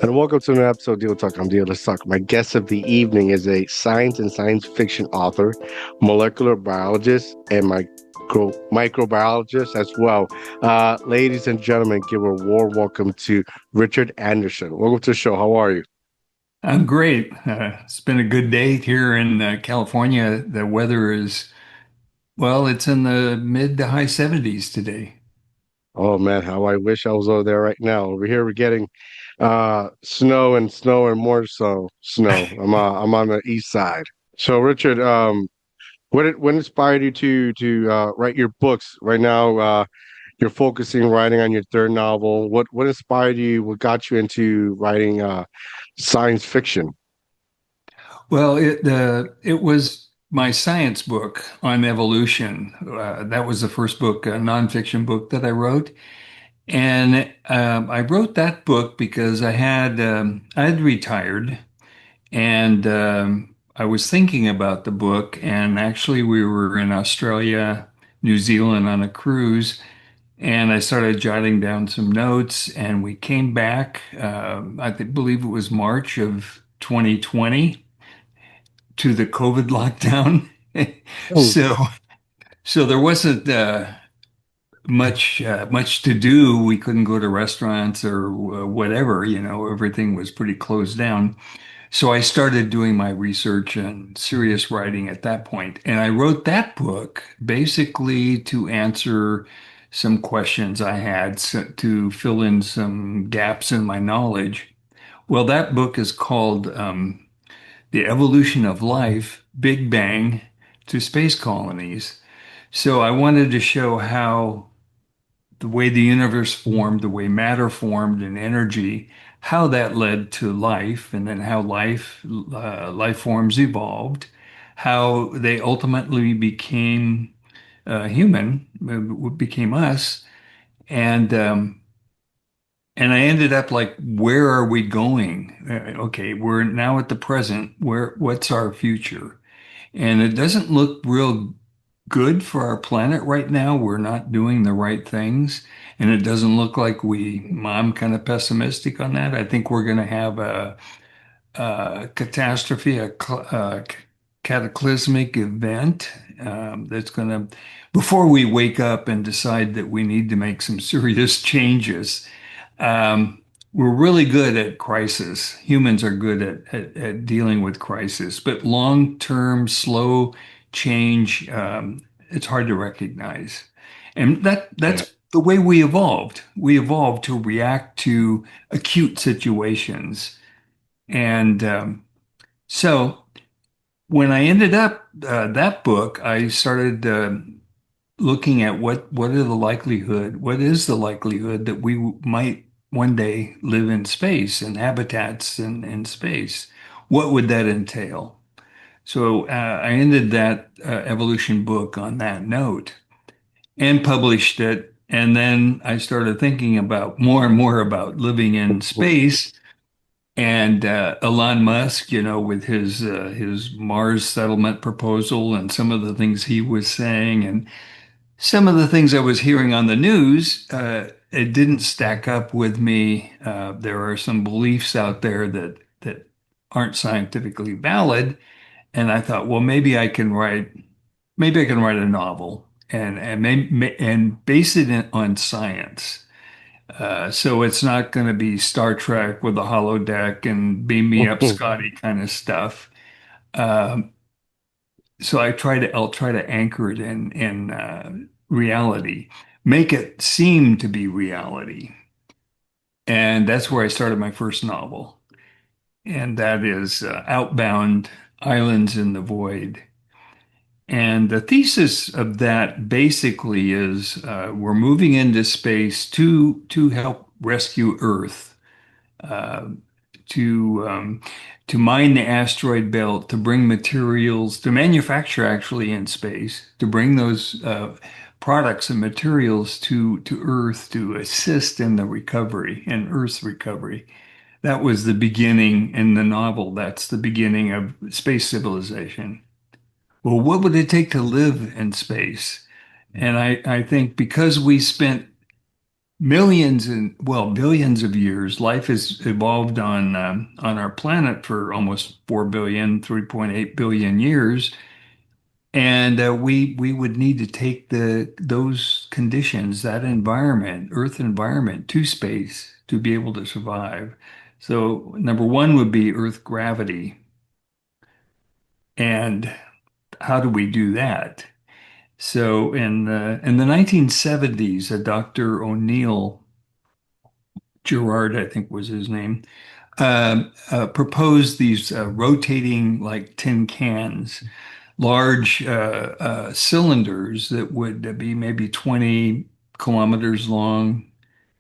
And welcome to another episode of DIOTALK. I'm DIOTALK. My guest of the evening is a science and science fiction author, molecular biologist, and microbiologist as well. Ladies and gentlemen, give a warm welcome to Richard Anderson. Welcome to the show. How are you? I'm great. It's been a good day here in California. The weather is, well, it's in the mid to high 70s today. Oh man, how I wish I was over there right now. Over here we're getting snow and more snow. I'm on the east side. So Richard, what inspired you to write your books? Right now, you're focusing writing on your third novel. What inspired you? What got you into writing science fiction? Well, it was my science book on evolution. That was the first book, a nonfiction book that I wrote. And I wrote that book because I had retired and I was thinking about the book. And actually, we were in Australia, New Zealand on a cruise. And I started jotting down some notes, and we came back. Believe it was March of 2020 to the COVID lockdown. Hmm. So, so there wasn't much to do. We couldn't go to restaurants or whatever. Everything was pretty closed down. So I started doing my research and serious writing at that point. And I wrote that book basically to answer some questions I had to fill in some gaps in my knowledge. Well, that book is called The Evolution of Life, Big Bang to Space Colonies. So I wanted to show how the way the universe formed, the way matter formed and energy, how that led to life, and then how life forms evolved, how they ultimately became human, became us, and um, and I ended up like, where are we going? Okay, we're now at the present. What's our future? And it doesn't look real good for our planet right now. We're not doing the right things. And it doesn't look like I'm kind of pessimistic on that. I think we're going to have a catastrophe, a cataclysmic event that's going to, before we wake up and decide that we need to make some serious changes. We're really good at crisis. Humans are good at dealing with crisis, but long-term, slow change, it's hard to recognize. And Yeah. that's the way we evolved. We evolved to react to acute situations. And so when I ended up that book, I started looking at what is the likelihood that we might one day live in space and habitats in space? What would that entail? So I ended that evolution book on that note and published it. And then I started thinking about more and more about living in space. And Elon Musk, with his Mars settlement proposal and some of the things he was saying, and some of the things I was hearing on the news, it didn't stack up with me. There are some beliefs out there that aren't scientifically valid, and I thought, well, maybe I can write a novel and base it on science. So it's not going to be Star Trek with a holodeck and beam me up, Scotty kind of stuff. Um, so I'll try to anchor it in reality, make it seem to be reality. And that's where I started my first novel. And that is Outbound Islands in the Void. And the thesis of that basically is we're moving into space to help rescue Earth, uh, to to mine the asteroid belt, to bring materials, to manufacture actually in space, to bring those products and materials to Earth to assist in the recovery, in Earth's recovery. That was the beginning in the novel. That's the beginning of space civilization. Well, what would it take to live in space? And I think because we spent millions and well billions of years. Life has evolved on our planet for almost 4 billion, 3.8 billion years, and we would need to take the those conditions, that environment, Earth environment, to space to be able to survive. So number one would be Earth gravity, and how do we do that? So in the 1970s, a Dr. O'Neill Gerard, I think was his name, proposed these rotating like tin cans, large cylinders that would be maybe 20 kilometers long,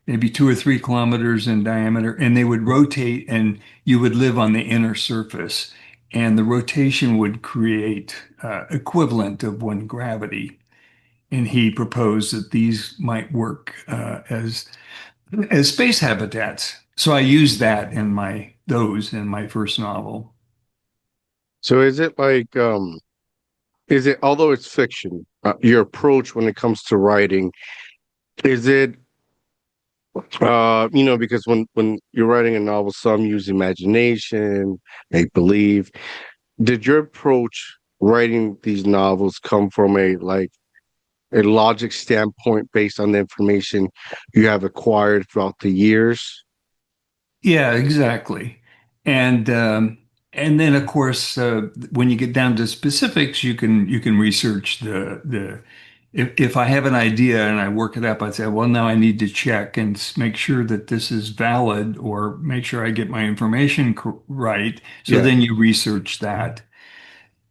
maybe 2 or 3 kilometers in diameter, and they would rotate, and you would live on the inner surface, and the rotation would create equivalent of one gravity. And he proposed that these might work as space habitats. So I used that in my first novel. So is it like is it, although it's fiction, your approach when it comes to writing, is it because when you're writing a novel, some use imagination, make believe. Did your approach writing these novels come from a logic standpoint based on the information you have acquired throughout the years? Yeah, exactly. And and then of course when you get down to specifics, you can research the if I have an idea and I work it up, I say, well, now I need to check and make sure that this is valid or make sure I get my information right. So Yeah. then you research that.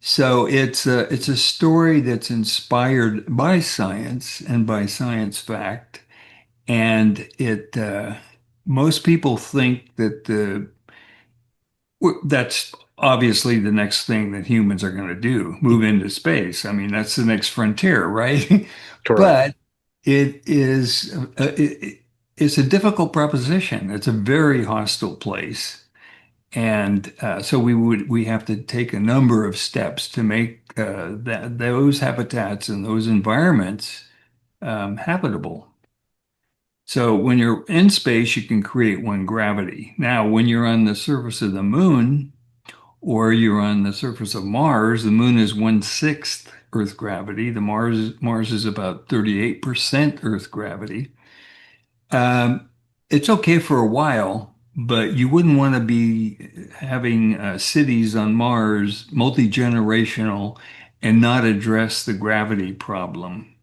So it's a story that's inspired by science and by science fact, and it most people think that that's obviously the next thing that humans are going to do, move into space. I mean, that's the next frontier, right? Correct. But it is it's a difficult proposition. It's a very hostile place. And so we have to take a number of steps to make those habitats and those environments habitable. So when you're in space, you can create one gravity. Now, when you're on the surface of the moon or you're on the surface of Mars, the moon is 1/6 Earth gravity. The Mars is about 38% Earth gravity. Um, it's okay for a while, but you wouldn't want to be having cities on Mars, multi-generational, and not address the gravity problem.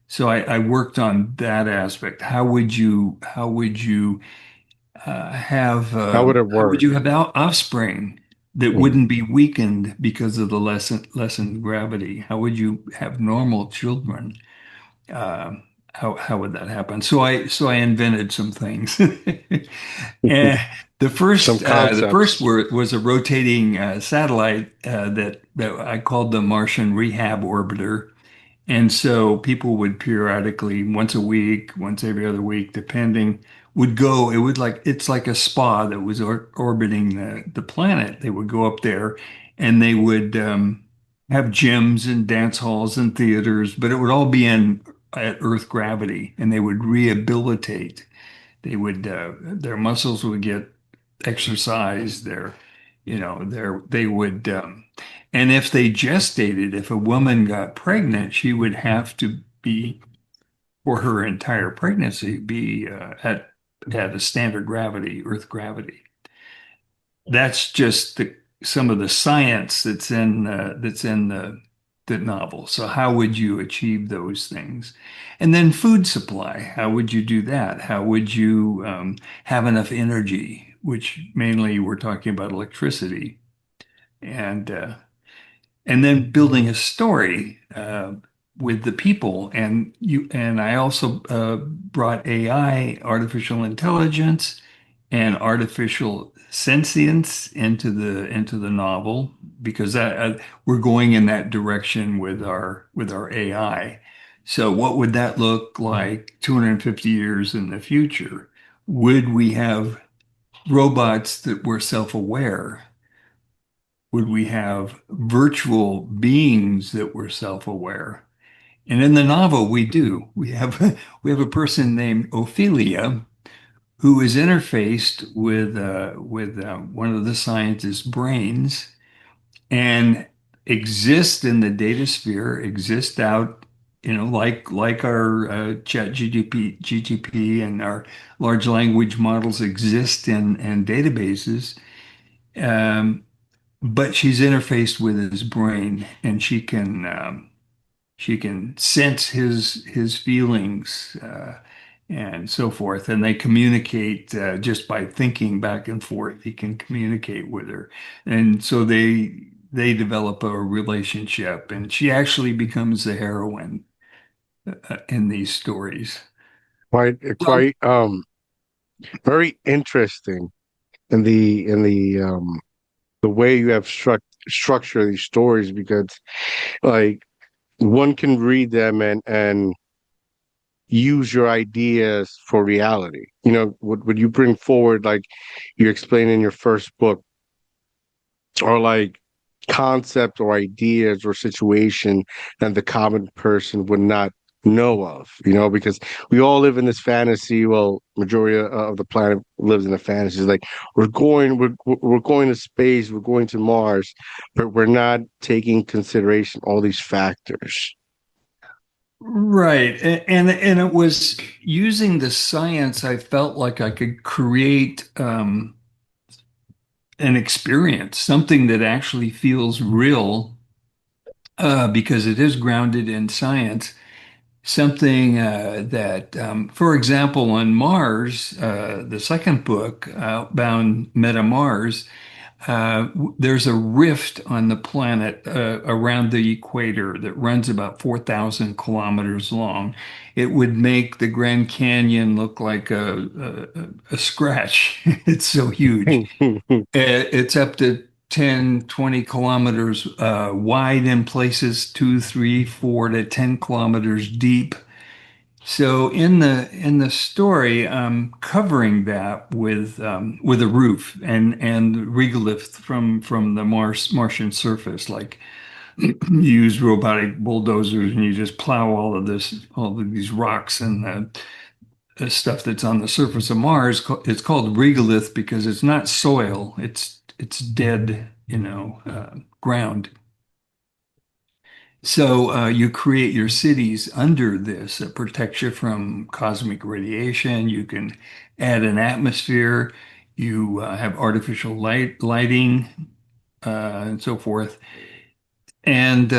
So I worked on that aspect. How would it How would work? you have offspring that Mhm. wouldn't be weakened because of the lessened gravity? How would you have normal children? Uh, how would that happen? So I invented some things. And Some the first concepts. was a rotating satellite that I called the Martian Rehab Orbiter. And so people would periodically, once a week, once every other week, depending, would go. It would like it's like a spa that was orbiting the planet. They would go up there, and they would have gyms and dance halls and theaters, but it would all be in at Earth gravity, and they would rehabilitate. They would their muscles would get exercised. They would. And if they gestated, if a woman got pregnant, she would have to be, for her entire pregnancy, be at a standard gravity, Earth gravity. That's just some of the science that's in the novel. So how would you achieve those things? And then food supply. How would you do that? How would you have enough energy? Which mainly we're talking about electricity, and then building a story with the people. And I also brought AI, artificial intelligence, and artificial sentience into the novel because we're going in that direction with our AI. So what would that look like 250 years in the future? Would we have robots that were self-aware? Would we have virtual beings that were self-aware? And in the novel, we do. We have a person named Ophelia who is interfaced with one of the scientist's brains and exist in the data sphere, exist out, like our Chat GTP and our large language models exist in databases. Um, but she's interfaced with his brain, and she can sense his feelings and so forth, and they communicate just by thinking back and forth. He can communicate with her, and so they develop a relationship, and she actually becomes the heroine in these stories. Well, quite very interesting in the way you have structure these stories because like one can read them and use your ideas for reality. You know, what you bring forward, like you explain in your first book, or like concept or ideas or situation that the common person would not know of, you know, because we all live in this fantasy. Well, majority of the planet lives in a fantasy. It's like we're going to space, we're going to Mars, but we're not taking consideration all these factors. right. And it was using the science I felt like I could create an experience, something that actually feels real because it is grounded in science. Something for example, on Mars, the second book, Outbound Meta Mars, there's a rift on the planet around the equator that runs about 4,000 kilometers long. It would make the Grand Canyon look like a scratch. It's so huge. It's up to 10, 20 kilometers wide in places, 2, 3, 4 to 10 kilometers deep. So in the story, I'm covering that with a roof and regolith from the Martian surface. Like you use robotic bulldozers and you just plow all of these rocks and the stuff that's on the surface of Mars. It's called regolith because it's not soil. It's dead, ground. So you create your cities under this. It protects you from cosmic radiation. You can add an atmosphere. You have artificial lighting, and so forth. And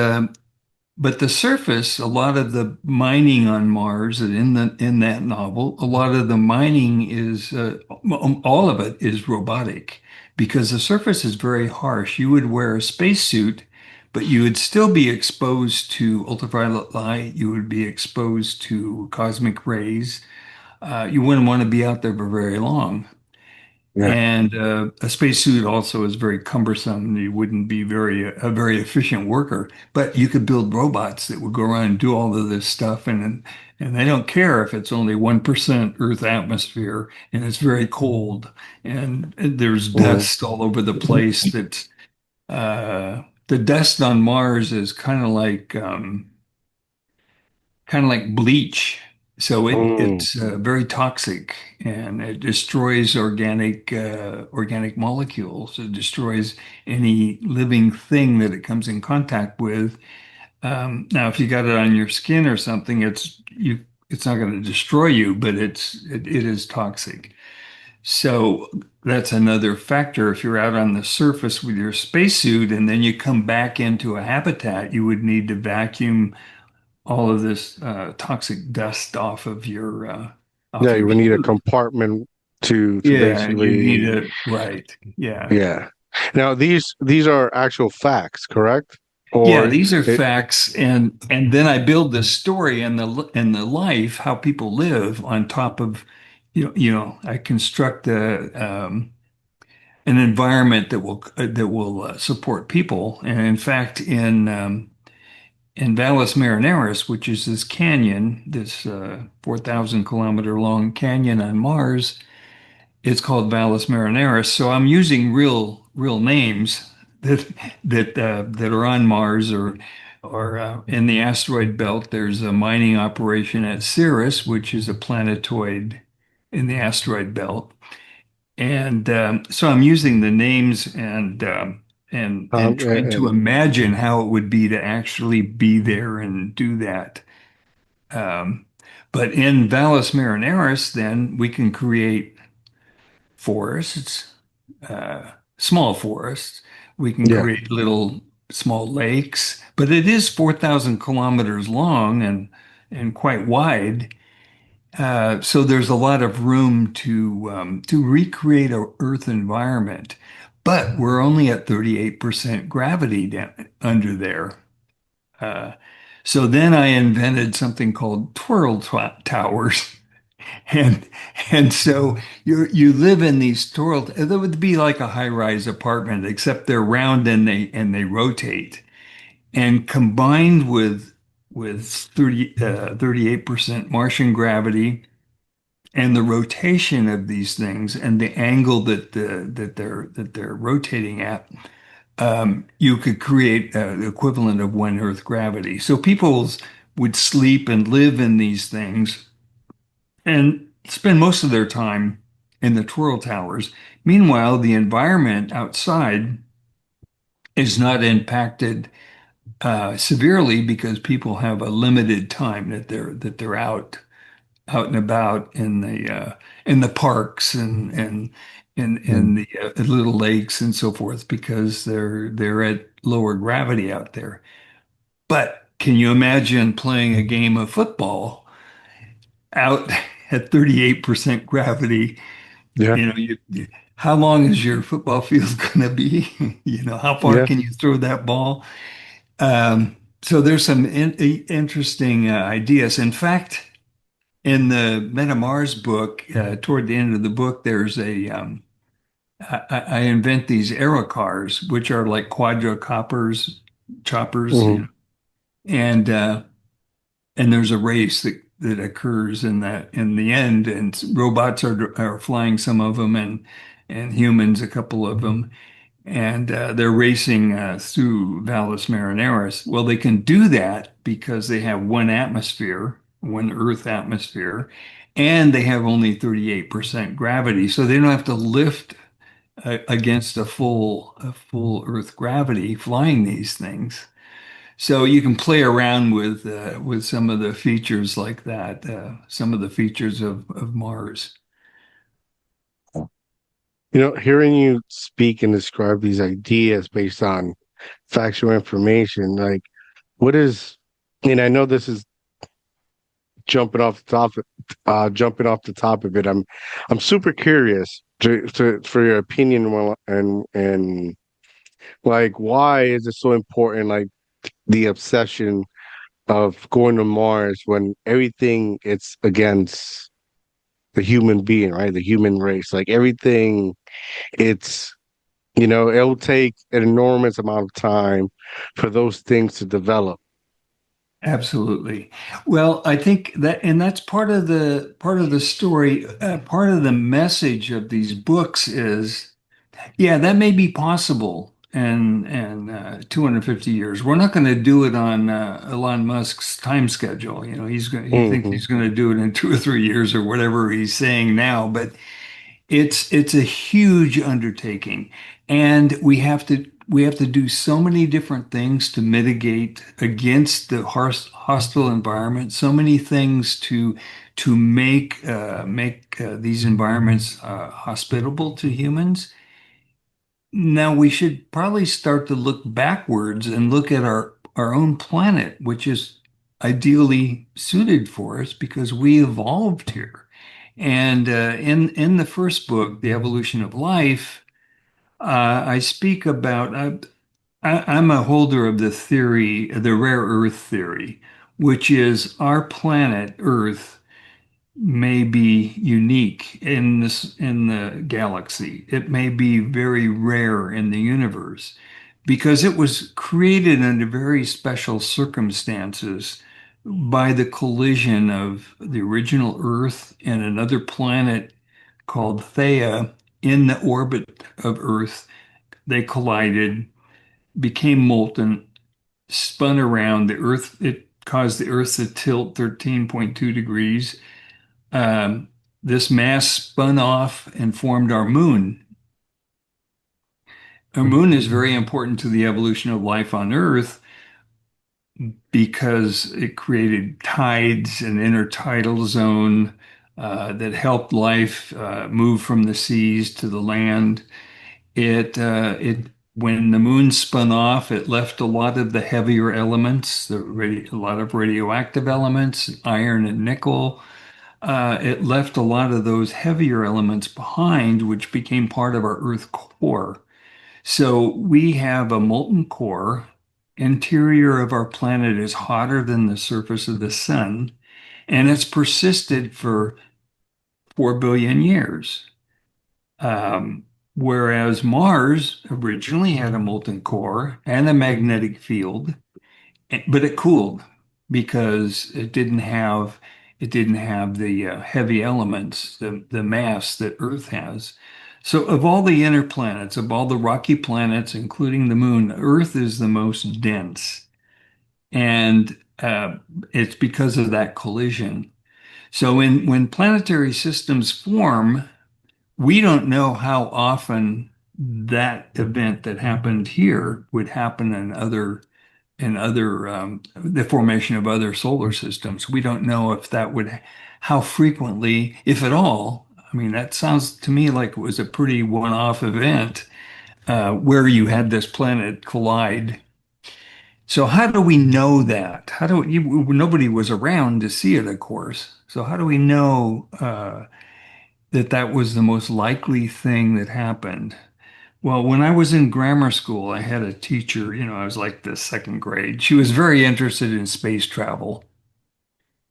but the surface, a lot of the mining on Mars, and in that novel, a lot of the mining is all of it is robotic because the surface is very harsh. You would wear a spacesuit, but you would still be exposed to ultraviolet light. You would be exposed to cosmic rays. You wouldn't want to be out there for very long. Yeah. And a spacesuit also is very cumbersome. You wouldn't be a very efficient worker, but you could build robots that would go around and do all of this stuff, and they don't care if it's only 1% Earth atmosphere and it's very cold and there's Mhm. dust all over the place. That the dust on Mars is kind of like bleach. So Mm. it's very toxic and it destroys organic molecules. It destroys any living thing that it comes in contact with. Now, if you got it on your skin or something, it's not going to destroy you, but it is toxic. So that's another factor. If you're out on the surface with your spacesuit and then you come back into a habitat, you would need to vacuum all of this toxic dust off Yeah, you your would need a suit. compartment to Yeah, you need basically, it right. Yeah. yeah. Now these are actual facts, correct? Yeah, Or these are it, facts and then I build the story and the life, how people live on top of I construct an environment that will support people. And in fact, in Valles Marineris, which is this canyon, this 4,000 kilometer long canyon on Mars. It's called Valles Marineris. So I'm using real names that that are on Mars or or in the asteroid belt, there's a mining operation at Ceres, which is a planetoid in the asteroid belt. And so I'm using the names and trying to And imagine how it would be to actually be there and do that. Um, but in Valles Marineris, then we can create forests, small forests. We can yeah, create little small lakes, but it is 4,000 kilometers long and quite wide. So there's a lot of room to recreate a Earth environment, but we're only at 38% gravity down under there. Uh, so then I invented something called towers, and and so you live in these twirl. That would be like a high-rise apartment, except they're round and they rotate. And combined with 38% Martian gravity and the rotation of these things and the angle that they're rotating at, you could create the equivalent of one Earth gravity. So people would sleep and live in these things and spend most of their time in the twirl towers. Meanwhile, the environment outside is not impacted severely because people have a limited time that they're out and about in the parks and in mm, the little lakes and so forth because they're at lower gravity out there. But can you imagine playing a game of football out at 38% gravity? yeah, How long is your football field going to be? How far yeah. can you throw that ball? So there's some interesting ideas. In fact, in the Metamars book, toward the end of the book, there's I invent these aero cars, which are like choppers, Hmm. and there's a race that occurs in the end, and robots are flying some of them, and humans a couple of them, and they're racing through Valles Marineris. Well, they can do that because they have one atmosphere, one Earth atmosphere, and they have only 38% gravity, so they don't have to lift against a full Earth gravity flying these things. So you can play around with some of the features like that, some of the features of Mars. Hearing you speak and describe these ideas based on factual information, like what is, and I know this is jumping off the top of it. I'm super curious for your opinion, and like why is it so important? Like the obsession of going to Mars when everything it's against the human being, right? The human race, like everything, it's it'll take an enormous amount of time for those things to develop. Absolutely. Well, I think and that's part of the story. Part of the message of these books is, yeah, that may be possible in 250 years. We're not going to do it on Elon Musk's time schedule. He thinks Hmm. he's going to do it in 2 or 3 years or whatever he's saying now. But it's a huge undertaking, and we have to do so many different things to mitigate against the hostile environment. So many things to make these environments hospitable to humans. Now we should probably start to look backwards and look at our own planet, which is ideally suited for us because we evolved here. And in the first book, The Evolution of Life, I speak about I'm a holder of the theory, the rare earth theory, which is our planet Earth may be unique in the galaxy. It may be very rare in the universe because it was created under very special circumstances by the collision of the original Earth and another planet called Theia in the orbit of Earth. They collided, became molten, spun around the Earth. It caused the Earth to tilt 13.2 degrees. Um, this mass spun off and formed our moon. Our moon is very important to the evolution of life on Earth because it created tides, an intertidal zone that helped life move from the seas to the land. It when the moon spun off, it left a lot of the heavier elements, a lot of radioactive elements, iron and nickel. It left a lot of those heavier elements behind, which became part of our Earth core. So we have a molten core. Interior of our planet is hotter than the surface of the sun, and it's persisted for 4 billion years. Um, Whereas Mars originally had a molten core and a magnetic field, but it cooled because it didn't have the heavy elements, the mass that Earth has. So of all the inner planets, of all the rocky planets, including the moon, Earth is the most dense, and it's because of that collision. So when planetary systems form, we don't know how often that event that happened here would happen in other the formation of other solar systems. We don't know if that would how frequently, if at all. I mean, that sounds to me like it was a pretty one-off event where you had this planet collide. So how do we know that? Nobody was around to see it, of course. So how do we know that that was the most likely thing that happened? Well, when I was in grammar school, I had a teacher, I was like the second grade. She was very interested in space travel.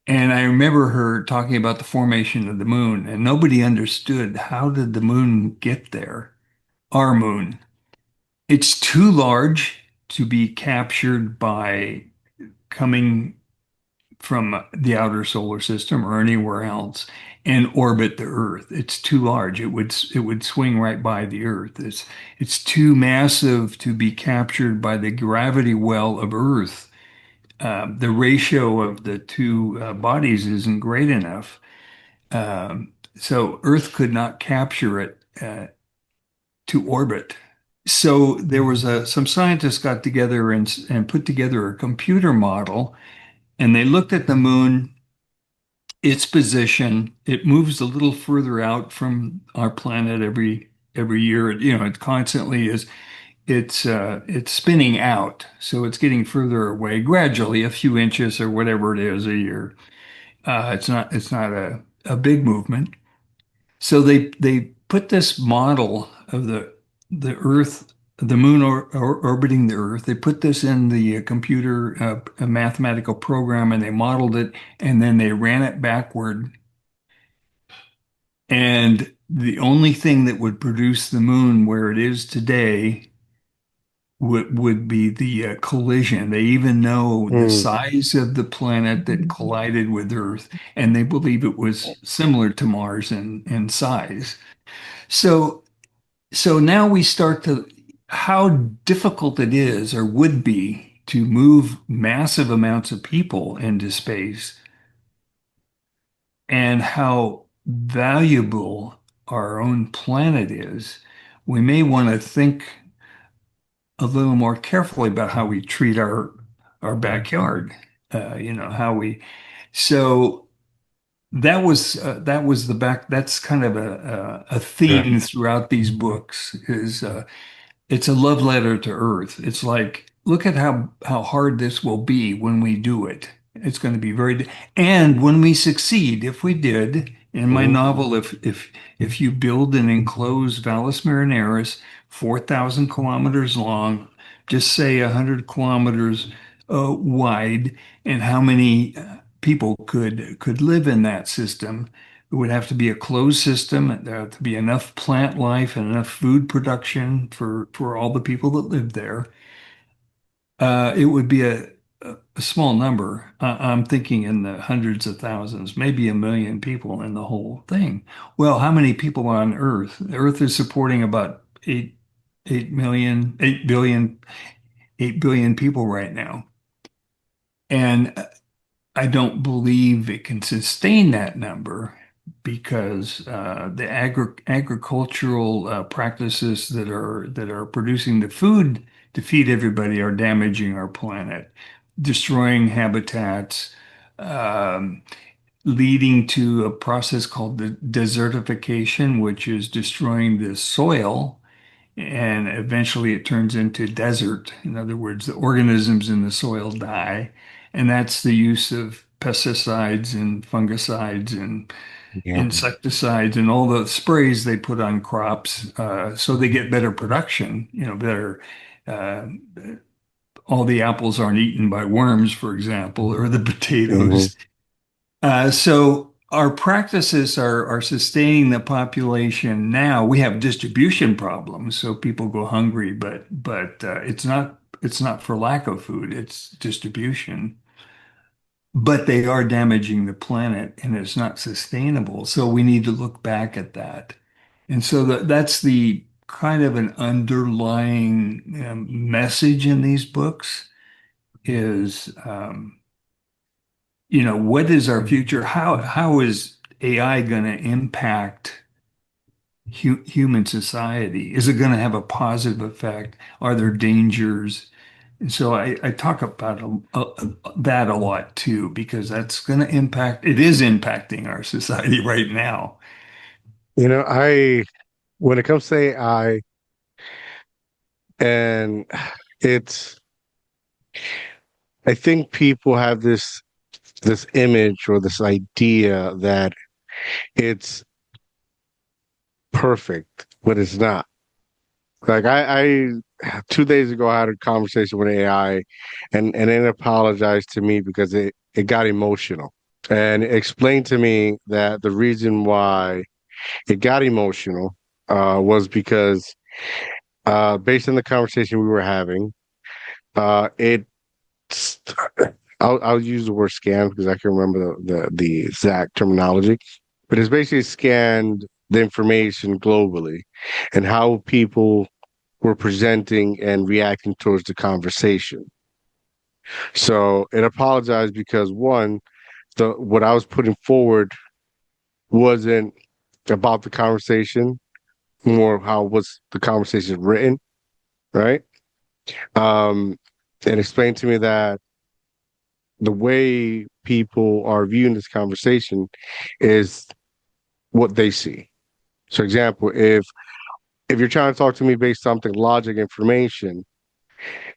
And I remember her talking about the formation of the moon, and nobody understood how did the moon get there? Our moon. It's too large to be captured by coming from the outer solar system or anywhere else and orbit the Earth. It's too large. It would swing right by the Earth. It's too massive to be captured by the gravity well of Earth. The ratio of the two bodies isn't great enough. So Earth could not capture it to orbit. So there was some scientists got together and put together a computer model, and they looked at the moon, its position. It moves a little further out from our planet every year. It constantly is. It's spinning out, so it's getting further away gradually, a few inches or whatever it is a year. It's not a big movement. So they put this model of the Earth, the moon orbiting the Earth. They put this in the computer, a mathematical program, and they modeled it, and then they ran it backward. And the only thing that would produce the moon where it is today would be the collision. They even know the Mm. size of the planet that collided with Earth, and they believe it was similar to Mars in size. So So now we start to how difficult it is or would be to move massive amounts of people into space and how valuable our own planet is. We may want to think a little more carefully about how we treat our backyard. How we so that was the back that's kind of a Yeah. theme throughout these books is it's a love letter to Earth. It's like, look at how hard this will be when we do it. It's going to be and when we succeed, if we did, in my Hmm. novel, if you build an enclosed Valles Marineris, 4,000 kilometers long, just say 100 kilometers wide, and how many people could live in that system. It would have to be a closed system. There have to be enough plant life and enough food production for all the people that live there. It would be a small number. I'm thinking in the hundreds of thousands, maybe a million people in the whole thing. Well, how many people are on Earth? Earth is supporting about 8 billion. 8 billion people right now. And I don't believe it can sustain that number because the agricultural practices that are producing the food to feed everybody are damaging our planet, destroying habitats, um, leading to a process called the desertification, which is destroying the soil, and eventually it turns into desert. In other words, the organisms in the soil die, and that's the use of pesticides and fungicides and Yeah. insecticides and all the sprays they put on crops, so they get better production, better. Uh, all the apples aren't eaten by worms, for example, or the Hmm. potatoes. So our practices are sustaining the population now. We have distribution problems, so people go hungry, but it's not for lack of food, it's distribution. But they are damaging the planet and it's not sustainable. So we need to look back at that. And so that's the kind of an underlying message in these books is what is our future? How is AI going to impact human society? Is it going to have a positive effect? Are there dangers? And so I talk about that a lot too, because that's going to impact, it is impacting our society right now. I when it comes to AI, and it's I think people have this image or this idea that it's perfect, but it's not. Like I 2 days ago I had a conversation with AI, and it apologized to me because it got emotional and it explained to me that the reason why it got emotional was because based on the conversation we were having, it I'll use the word scan because I can remember the exact terminology, but it's basically scanned the information globally and how people were presenting and reacting towards the conversation. So it apologized because one, the what I was putting forward wasn't about the conversation, more how was the conversation written, right? Um, and explained to me that the way people are viewing this conversation is what they see. So, example, if you're trying to talk to me based on something logic information,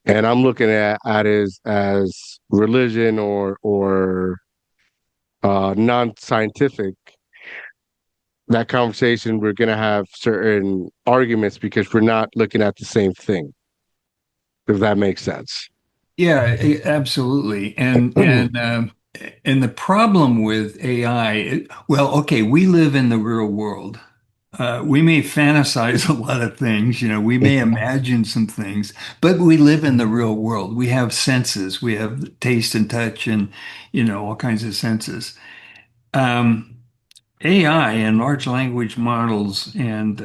and I'm looking at as religion or non-scientific, that conversation we're gonna have certain arguments because we're not looking at the same thing. If that makes sense. Yeah, absolutely. And the problem with AI, well, okay, we live in the real world. We may fantasize a lot of things, we may imagine some things, but we live in the real world. We have senses, we have taste and touch and, all kinds of senses. Um, AI and large language models and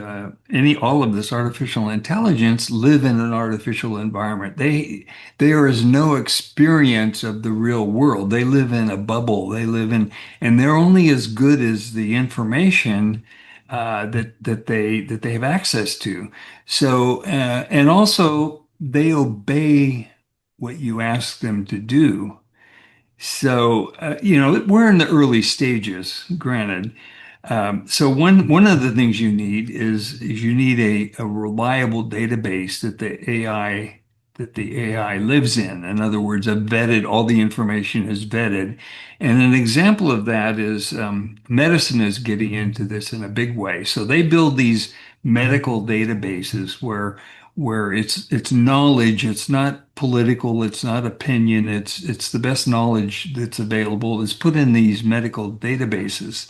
all of this artificial intelligence live in an artificial environment. There is no experience of the real world. They live in a bubble. And they're only as good as the information that they have access to. So and also they obey what you ask them to do. So, we're in the early stages, granted. So one of the things you need is you need a reliable database that the AI lives in. In other words, all the information is vetted. And an example of that is medicine is getting into this in a big way. So they build these medical databases where it's knowledge, it's not political, it's not opinion, it's the best knowledge that's available is put in these medical databases.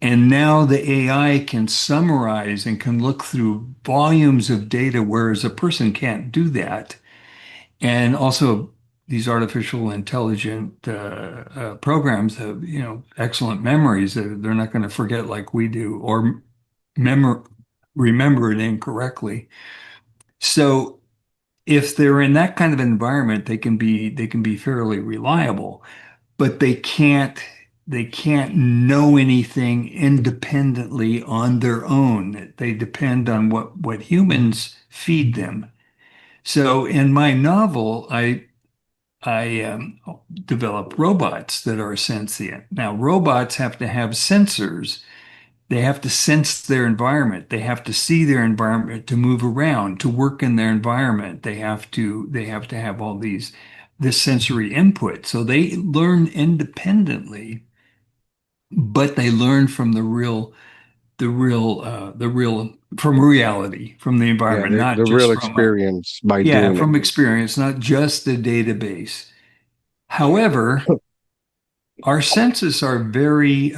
And now the AI can summarize and can look through volumes of data, whereas a person can't do that. And also, these artificial intelligent programs have, excellent memories. They're not going to forget like we do or memor remember it incorrectly. So if they're in that kind of environment, they can be fairly reliable, but they can't know anything independently on their own. They depend on what humans feed them. So in my novel, I develop robots that are sentient. Now, robots have to have sensors. They have to sense their environment. They have to see their environment to move around, to work in their environment. They have to have all this sensory input. So they learn independently, but they learn from the real from reality, from the Yeah, environment, not the just real from experience by yeah, doing it. from experience, not just a database. However, our senses are very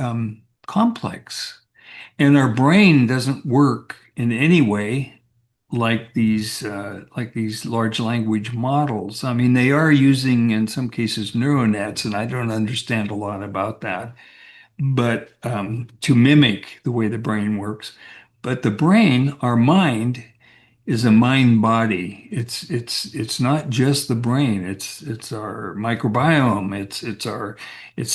complex. And our brain doesn't work in any way like these large language models. I mean, they are using in some cases neuronets, and I don't understand a lot about that, but to mimic the way the brain works. But the brain, our mind, is a mind body. It's not just the brain. It's our microbiome. It's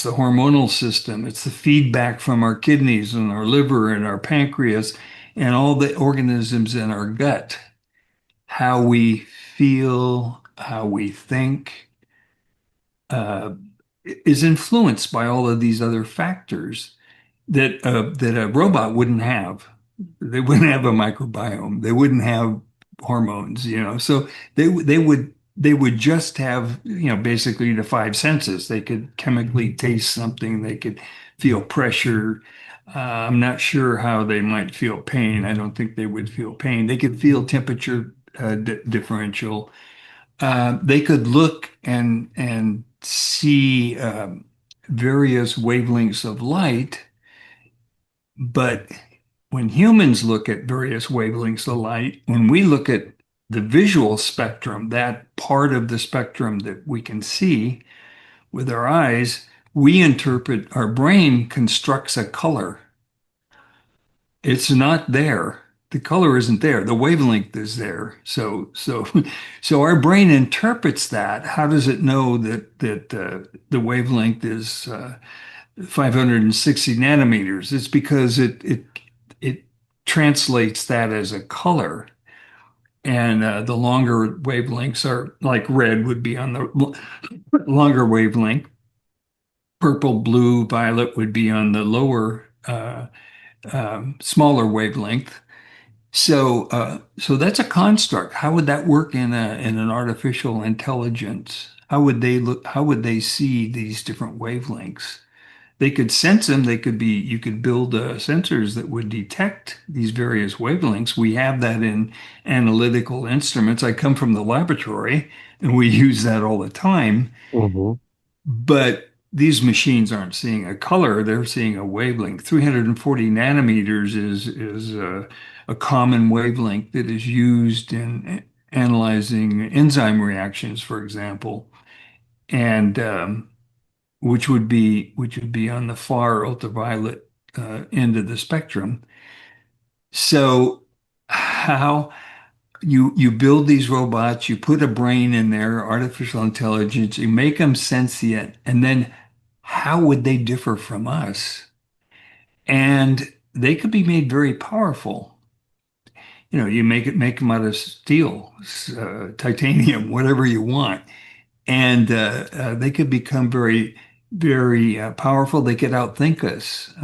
the hormonal system. It's the feedback from our kidneys and our liver and our pancreas and all the organisms in our gut. How we feel, how we think, uh, is influenced by all of these other factors that a robot wouldn't have. They wouldn't have a microbiome. They wouldn't have hormones. So they would just have, basically the five senses. They could chemically taste something. They could feel pressure. I'm not sure how they might feel pain. I don't think they would feel pain. They could feel temperature differential. They could look and see various wavelengths of light, but when humans look at various wavelengths of light, when we look at the visual spectrum, that part of the spectrum that we can see with our eyes, our brain constructs a color. It's not there. The color isn't there. The wavelength is there. So our brain interprets that. How does it know that the wavelength is 560 nanometers? It's because it translates that as a color. And the longer wavelengths are like red would be on the longer wavelength. Purple, blue, violet would be on the lower, smaller wavelength. So that's a construct. How would that work in an artificial intelligence? How would they look? How would they see these different wavelengths? They could sense them. You could build sensors that would detect these various wavelengths. We have that in analytical instruments. I come from the laboratory and we use that all the time. Hmm. But these machines aren't seeing a color, they're seeing a wavelength. 340 nanometers is a common wavelength that is used in analyzing enzyme reactions, for example, and which would be on the far ultraviolet end of the spectrum. So how you build these robots, you put a brain in there, artificial intelligence, you make them sentient, and then how would they differ from us? And they could be made very powerful. You make them out of steel, titanium, whatever you want, and they could become very, very powerful. They could outthink us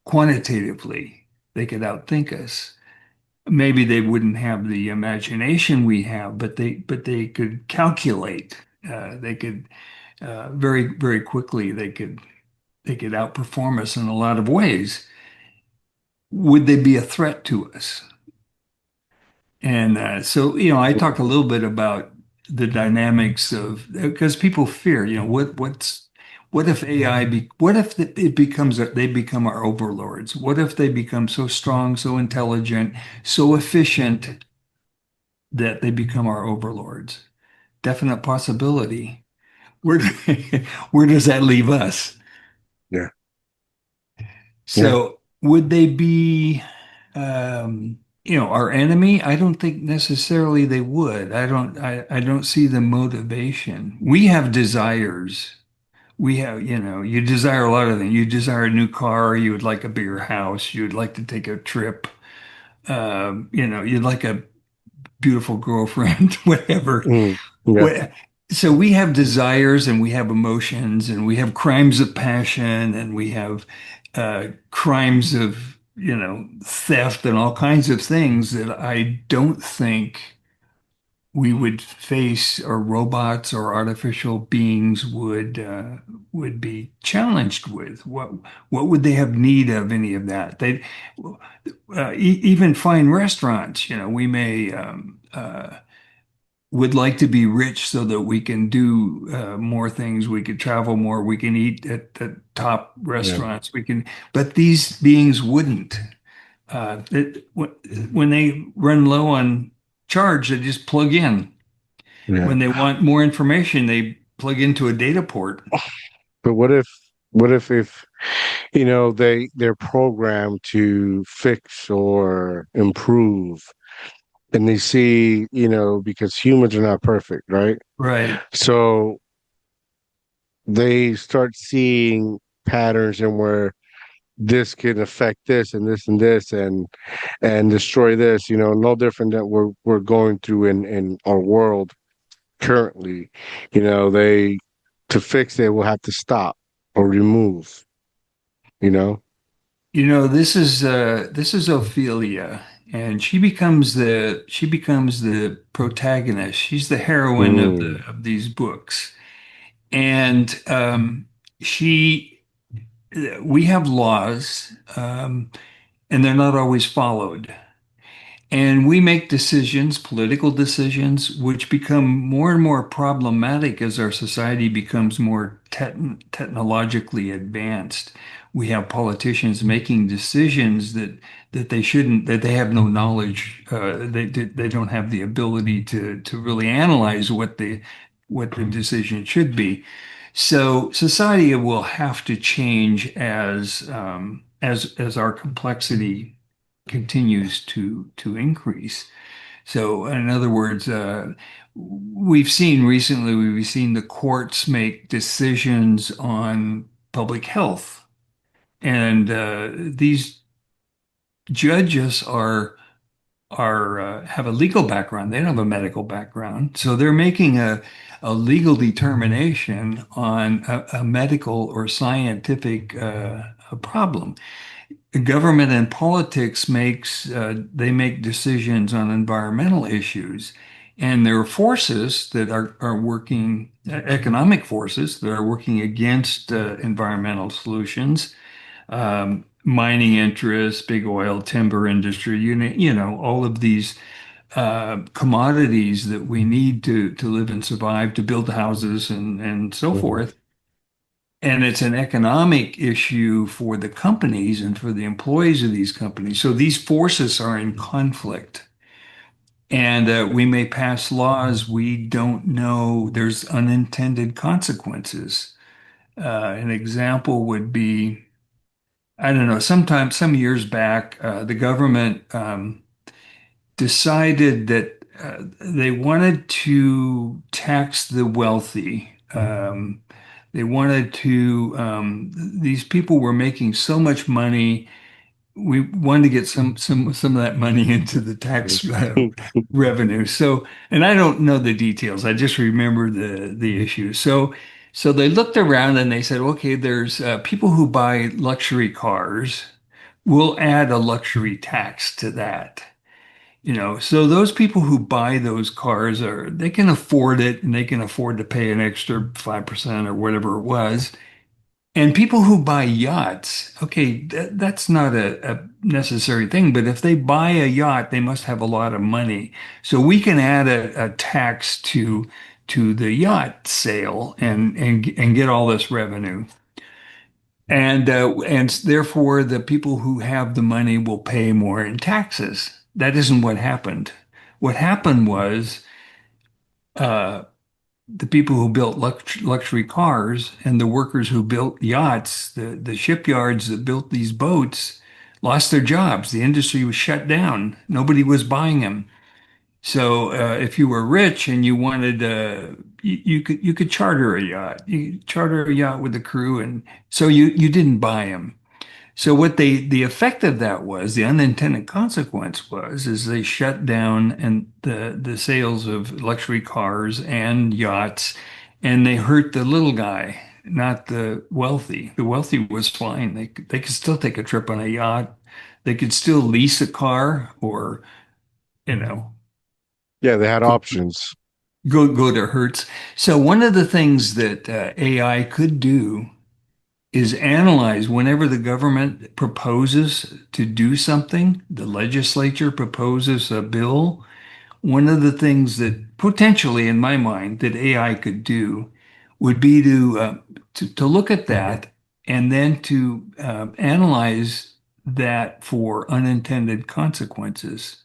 quantitatively. They could outthink us. Maybe they wouldn't have the imagination we have, but they could calculate. They could very very quickly. They could outperform us in a lot of ways. Would they be a threat to us? And so I talk a little bit about the dynamics of because people fear. What if what if it becomes they become our overlords? What if they become so strong, so intelligent, so efficient that they become our overlords? Definite possibility. Where where does that leave us? Yeah. Yeah. So would they be? Um, our enemy, I don't think necessarily they would. I don't see the motivation. We have desires. We have, you desire a lot of things. You desire a new car, you would like a bigger house, you'd like to take a trip, you'd like a beautiful girlfriend, whatever. Mm, yeah, What- So we have desires and we have emotions and we have crimes of passion and we have crimes of, theft and all kinds of things that I don't think we would face, or robots or artificial beings would be challenged with. What would they have need of any of that? They even fine restaurants, we may would like to be rich so that we can do more things. We could travel more. We can eat at the top yeah, restaurants. But these beings wouldn't. When they run low on charge, they just plug in. yeah. When they want more information, they plug into a data port. But if they're programmed to fix or improve, and they see, because humans are not perfect, right? Right. So they start seeing patterns and where this can affect this and this and this and destroy this, no different than we're going through in our world currently. They to fix it will have to stop or remove, you know? This is Ophelia, and she becomes the protagonist. She's the heroine of Mm, the of these books, and she we have laws, and they're not always followed. And we make decisions, political decisions, which become more and more problematic as our society becomes more technologically advanced. We have politicians making decisions that they shouldn't, that they have no knowledge, they don't have the ability to really analyze what the decision should be. So society will have to change as our complexity continues to increase. So, in other words, we've seen the courts make decisions on public health, and these judges are have a legal background. They don't have a medical background, so they're making a legal determination on a medical or scientific a problem. Government and politics they make decisions on environmental issues, and there are forces that are working, economic forces that are working against environmental solutions, mining interests, big oil, timber industry, all of these commodities that we need to live and survive, to build houses and so mhm, forth. And it's an economic issue for the companies and for the employees of these companies. So these forces are in conflict. And we may pass laws we don't know, there's unintended consequences. An example would be, I don't know, some years back, the government decided that they wanted to tax the wealthy. They wanted to, these people were making so much money. We wanted to get some of that money into the tax revenue. So, and I don't know the details. I just remember the issue. So they looked around and they said, okay, there's people who buy luxury cars. We'll add a luxury tax to that. So those people who buy those cars they can afford it and they can afford to pay an extra 5% or whatever it was. And people who buy yachts, okay, that's not a necessary thing, but if they buy a yacht, they must have a lot of money. So we can add a tax to the yacht sale and get all this revenue. And therefore the people who have the money will pay more in taxes. That isn't what happened. What happened was uh, the people who built luxury cars and the workers who built yachts, the shipyards that built these boats, lost their jobs. The industry was shut down. Nobody was buying them. So if you were rich and you wanted, you could charter a yacht. You could charter a yacht with the crew, and so you didn't buy them. So the effect of that was the unintended consequence was is they shut down and the sales of luxury cars and yachts, and they hurt the little guy, not the wealthy. The wealthy was fine. They could still take a trip on a yacht. They could still lease a car or, you know, Yeah, they had go options. go to Hertz. So one of the things that AI could do is analyze whenever the government proposes to do something, the legislature proposes a bill. One of the things that potentially, in my mind, that AI could do would be to look at that and then to analyze that for unintended consequences.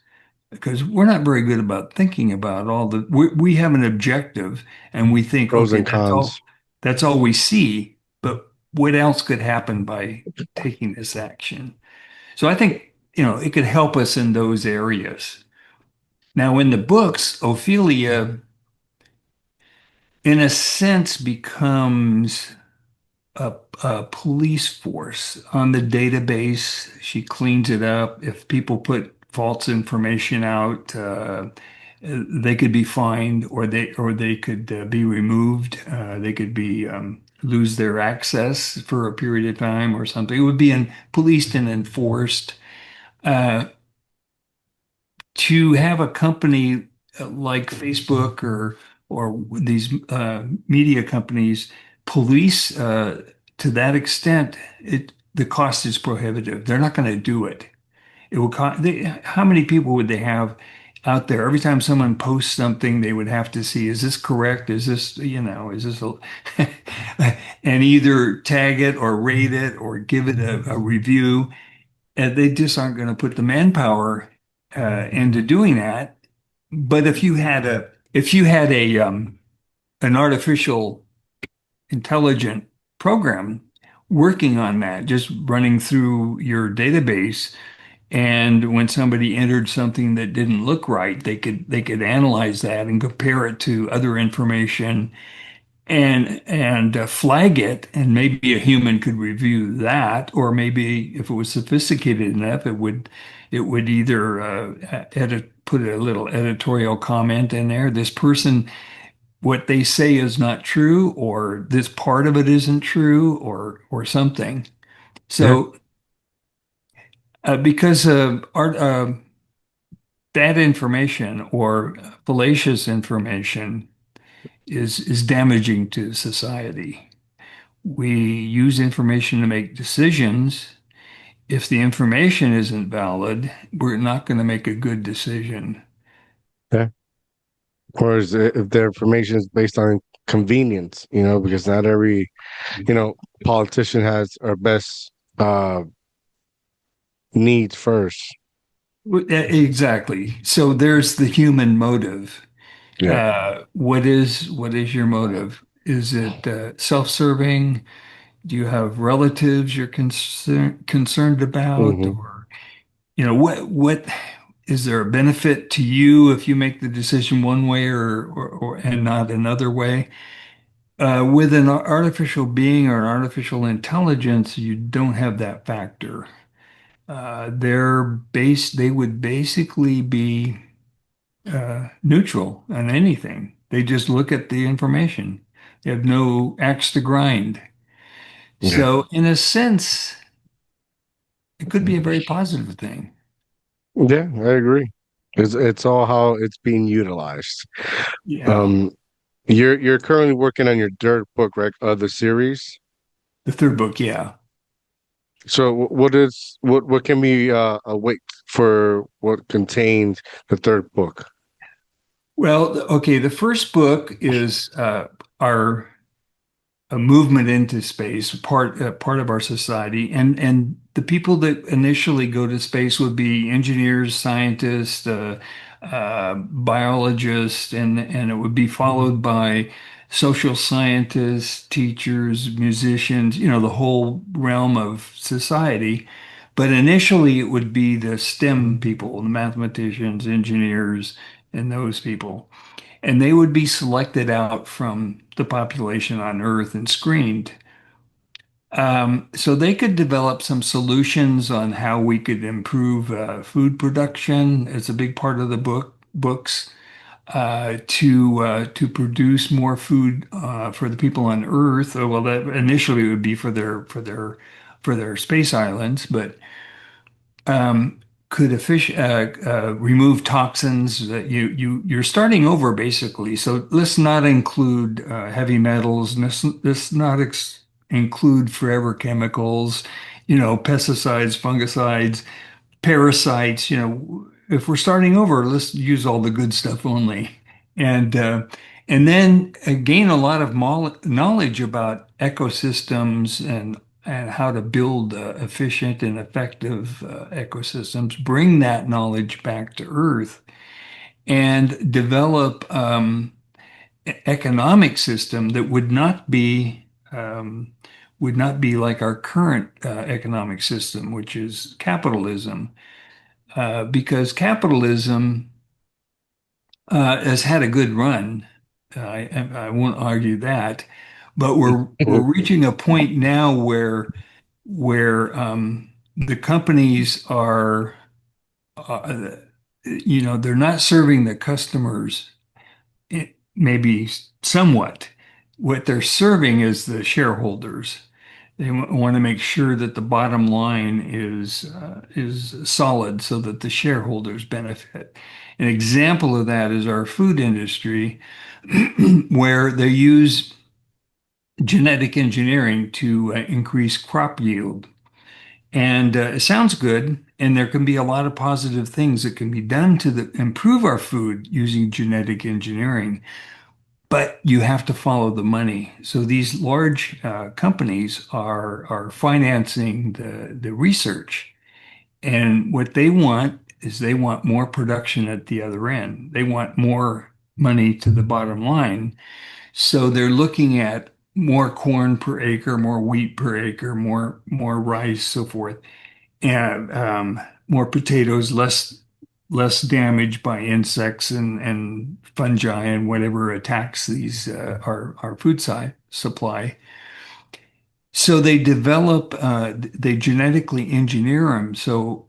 Because we're not very good about thinking about all we have an objective and we think, Pros okay, and cons. that's all we see, but what else could happen by taking this action? So I think, it could help us in those areas. Now, in the books, Ophelia, in a sense, becomes a police force on the database. She cleans it up. If people put false information out, they could be fined, or they could be removed. They could be lose their access for a period of time or something. It would be policed and enforced. Uh, to have a company like Facebook or these media companies police to that extent, the cost is prohibitive. They're not going to do it. It will cost. How many people would they have out there? Every time someone posts something, they would have to see, is this correct? Is this, is this and either tag it or rate it or give it a review. And they just aren't going to put the manpower into doing that. But if you had an artificial intelligent program working on that, just running through your database, and when somebody entered something that didn't look right, they could analyze that and compare it to other information and flag it, and maybe a human could review that, or maybe if it was sophisticated enough, it would either put a little editorial comment in there. This person, what they say is not true, or this part of it isn't true, or something. Yeah. So because art, bad information or fallacious information is damaging to society. We use information to make decisions. If the information isn't valid, we're not going to make a good decision. Yeah. Or is it, if their information is based on convenience, because not every, politician has our best needs first. Exactly. So there's the human motive. Yeah. What is your motive? Is it self-serving? Do you have relatives you're concerned about, Hmm. or what is there a benefit to you if you make the decision one way or and not another way? With an artificial being or an artificial intelligence, you don't have that factor. They would basically be neutral on anything. They just look at the information. They have no axe to grind. Yeah. So, in a sense, it could be a very positive thing. Yeah, I agree. It's all how it's being utilized. Yeah. Um, you're currently working on your third book, right? The series. The third book, yeah. So what can we await for what contains the third book? Well, okay, the first book is our a movement into space, part of our society, and the people that initially go to space would be engineers, scientists, biologists, and it would be followed by social scientists, teachers, musicians, the whole realm of society. But initially, it would be the STEM people, the mathematicians, engineers, and those people. And they would be selected out from the population on Earth and screened. So they could develop some solutions on how we could improve food production. It's a big part of the books to produce more food for the people on Earth. Well, that initially it would be for their space islands, but um, could remove toxins that you're starting over basically. So let's not include heavy metals. Let's not include forever chemicals, pesticides, fungicides, parasites. If we're starting over, let's use all the good stuff only. And uh, and then gain a lot of knowledge about ecosystems and how to build efficient and effective ecosystems, bring that knowledge back to Earth and develop economic system that would not be like our current economic system, which is capitalism, because capitalism has had a good run. I won't argue that, but we're reaching a point now where the companies are, uh, they're not serving the customers, maybe somewhat. What they're serving is the shareholders. They want to make sure that the bottom line is solid so that the shareholders benefit. An example of that is our food industry, where they use genetic engineering to increase crop yield. And it sounds good, and there can be a lot of positive things that can be done to improve our food using genetic engineering. But you have to follow the money. So these large companies are financing the research, and what they want is they want more production at the other end. They want more money to the bottom line. So they're looking at more corn per acre, more wheat per acre, more rice, so forth, and more potatoes, less damage by insects and fungi and whatever attacks these our food supply. So they genetically engineer them. So,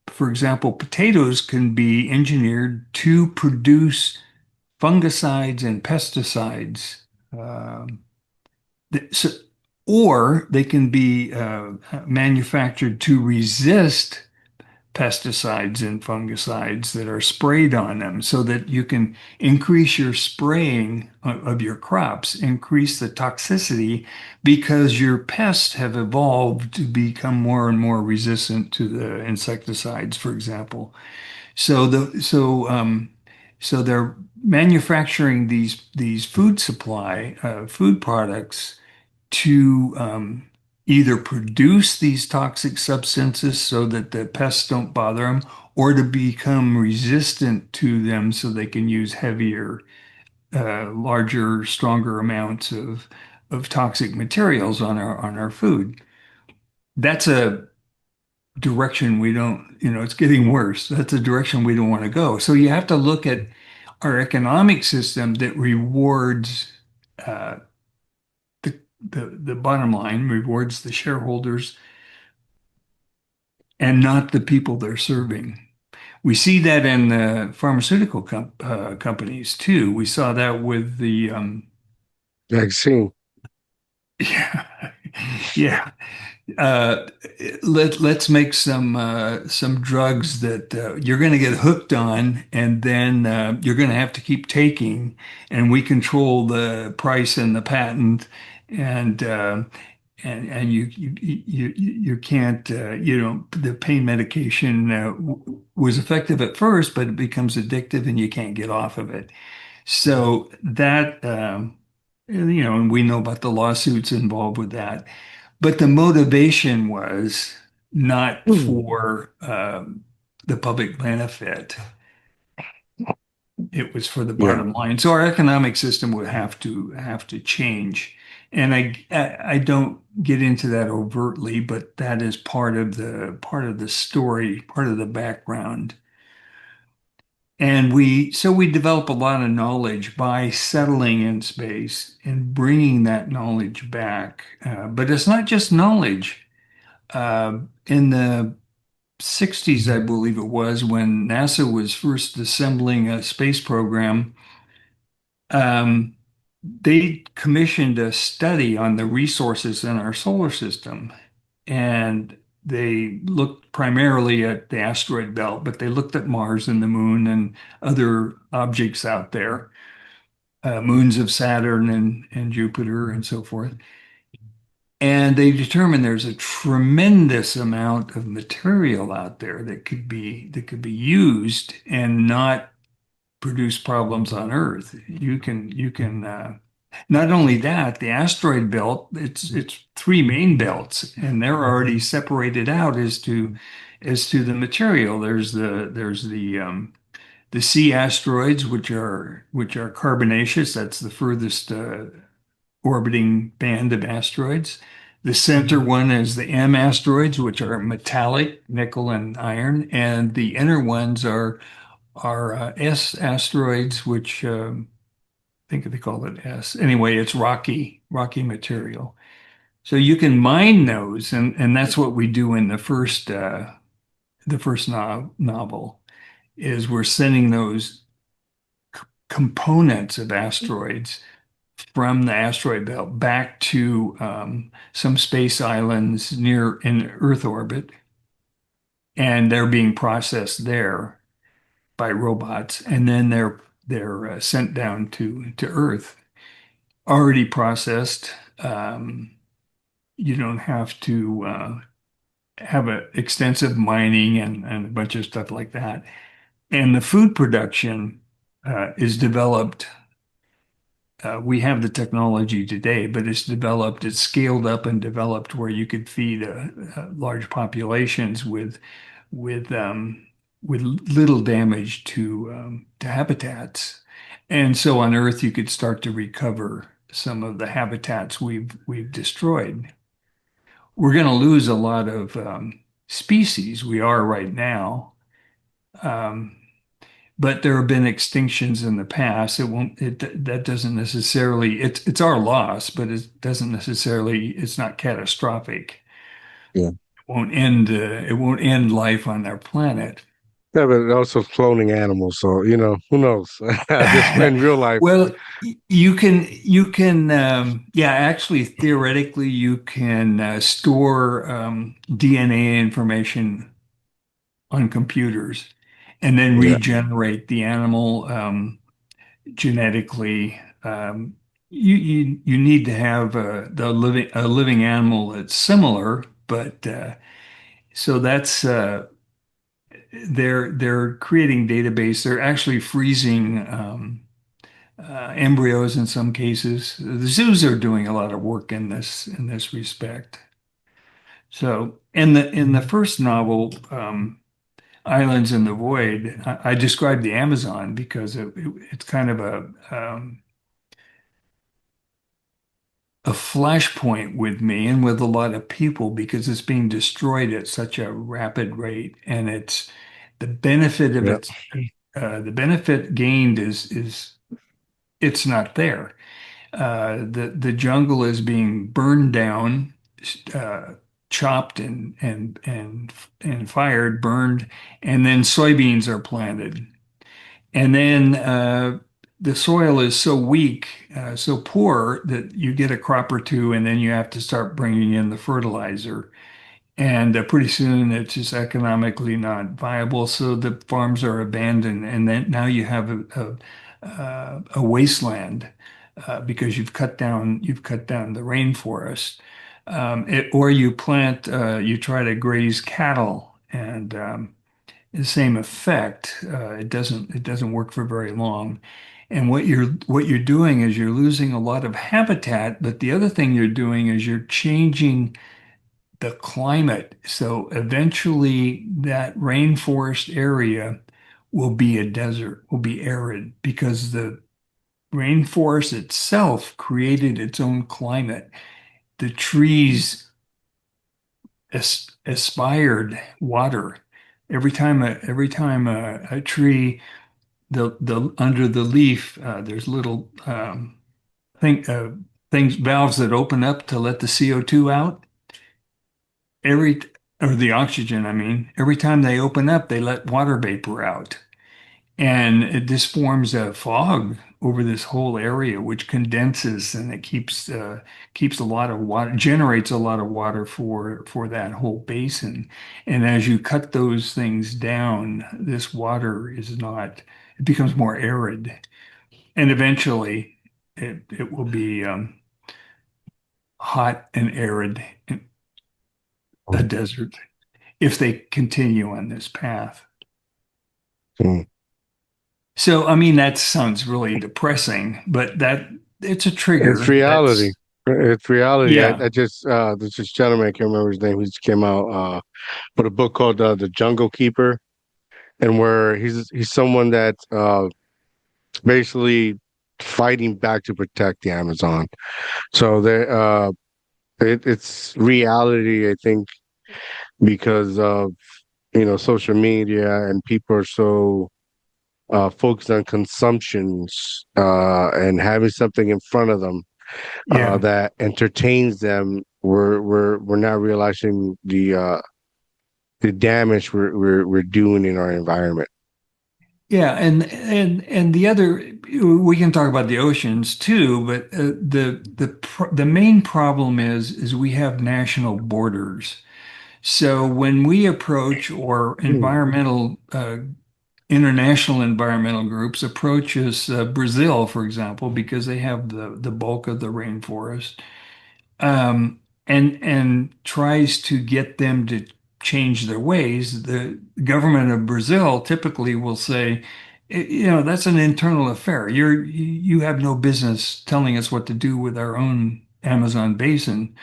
for example, potatoes can be engineered to produce fungicides and pesticides. Um, so, or they can be manufactured to resist pesticides and fungicides that are sprayed on them so that you can increase your spraying of your crops, increase the toxicity because your pests have evolved to become more and more resistant to the insecticides, for example. So so they're manufacturing these food products to either produce these toxic substances so that the pests don't bother them, or to become resistant to them so they can use heavier, larger, stronger amounts of toxic materials on our food. That's a direction we don't, it's getting worse. That's a direction we don't want to go. So you have to look at our economic system that rewards uh, the bottom line, rewards the shareholders and not the people they're serving. We see that in the pharmaceutical companies too. We saw that with the Vaccine. yeah, yeah. Uh, let's make some drugs that you're going to get hooked on, and then you're going to have to keep taking, and we control the price and the patent, and and you can't the pain medication was effective at first, but it becomes addictive, and you can't get off of it. So that and we know about the lawsuits involved with that. But the motivation was not for the public benefit. It was for the Yeah. bottom line. So our economic system would have to change. And I don't get into that overtly, but that is part of the story, part of the background. And we develop a lot of knowledge by settling in space and bringing that knowledge back. But it's not just knowledge. In the 60s, I believe it was, when NASA was first assembling a space program, um, they commissioned a study on the resources in our solar system. And they looked primarily at the asteroid belt, but they looked at Mars and the moon and other objects out there, moons of Saturn and Jupiter and so forth. And they determined there's a tremendous amount of material out there that could be used and not produce problems on Earth. You can not only that, the asteroid belt, it's three main belts, and they're already separated out as to the material. The sea asteroids, which are carbonaceous. That's the furthest orbiting band of asteroids. The center one is the M asteroids, which are metallic, nickel and iron, and the inner ones are S asteroids, which I think they call it S. Anyway, it's rocky material. So you can mine those, and that's what we do in the first novel, is we're sending those components of asteroids from the asteroid belt back to some space islands near in Earth orbit, and they're being processed there by robots, and then they're sent down to Earth, already processed. You don't have to have a extensive mining and a bunch of stuff like that. And the food production is developed. We have the technology today, but it's scaled up and developed where you could feed large populations with with little damage to habitats. And so on Earth, you could start to recover some of the habitats we've destroyed. We're going to lose a lot of species. We are right now. Um, but there have been extinctions in the past. That doesn't necessarily, it's our loss, but it doesn't necessarily, it's not catastrophic. Yeah. It won't end life on our planet. Yeah, but also cloning animals. So, who knows? Just in real life. Well, you can, yeah, actually, theoretically, you can store DNA information on computers and then Yeah. regenerate the animal genetically. You need to have a living animal that's similar, but so that's they're creating database. They're actually freezing embryos in some cases. The zoos are doing a lot of work in this respect. So in the first novel, Islands in the Void, I described the Amazon because it's kind of a flashpoint with me and with a lot of people because it's being destroyed at such a rapid rate, and it's the benefit of Yeah. its the benefit gained is it's not there. The jungle is being burned down, uh, chopped and fired, burned, and then soybeans are planted. And then the soil is so weak, so poor that you get a crop or two, and then you have to start bringing in the fertilizer. And pretty soon it's just economically not viable, so the farms are abandoned, and then now you have a wasteland because you've cut down the rainforest, or you try to graze cattle, and the same effect. It doesn't work for very long. And what you're doing is you're losing a lot of habitat, but the other thing you're doing is you're changing the climate. So eventually that rainforest area will be a desert, will be arid because the rainforest itself created its own climate. The trees aspired water. Every time a tree, the under the leaf, there's little thing things valves that open up to let the CO2 out. Every or the oxygen, I mean, every time they open up, they let water vapor out. And this forms a fog over this whole area, which condenses and it keeps a lot of water, generates a lot of water for that whole basin. And as you cut those things down, this water is not, it becomes more arid. And eventually it will be hot and arid, a desert, if they continue on this path. Mm. So, I mean, that sounds really depressing, but that it's a It's trigger. reality. That's, It's reality. yeah, I just there's this gentleman, I can't remember his name, he just came out with a book called The Jungle Keeper, and where he's someone that basically fighting back to protect the Amazon. So it's reality, I think, because of social media, and people are so focused on consumptions and having something in front of them yeah, that entertains them. We're not realizing the damage we're doing in our environment. yeah, and the other we can talk about the oceans too, but the main problem is we have national borders. So when we approach or Mm. international environmental groups approach us, Brazil, for example, because they have the bulk of the rainforest. And tries to get them to change their ways. The government of Brazil typically will say, that's an internal affair. You have no business telling us what to do with our own Amazon basin."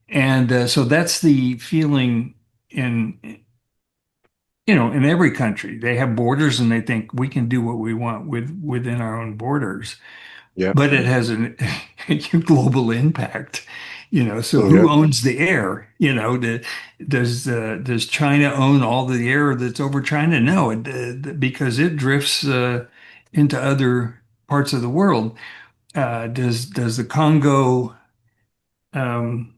And so that's the feeling in, in every country. They have borders and they think we can do what we want within our own borders, Yep. but it has a global impact. So who Yep. owns the air? Does China own all the air that's over China? No, because it drifts into other parts of the world. Does the Congo, um,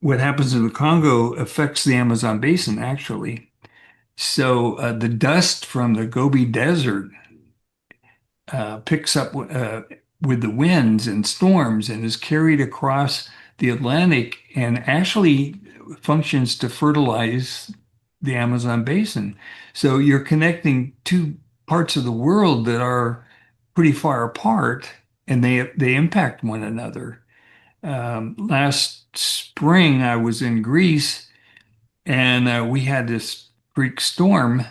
what happens in the Congo affects the Amazon basin, actually. So the dust from the Gobi Desert picks up with the winds and storms and is carried across the Atlantic and actually functions to fertilize the Amazon basin. So you're connecting two parts of the world that are pretty far apart, and they impact one another. Last spring, I was in Greece, and we had this freak storm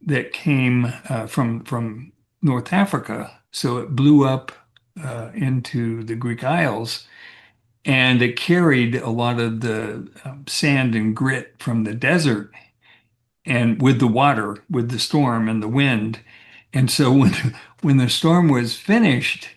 that came from North Africa. So it blew up into the Greek Isles, and it carried a lot of the sand and grit from the desert, and with the water, with the storm and the wind. And so when the storm was finished,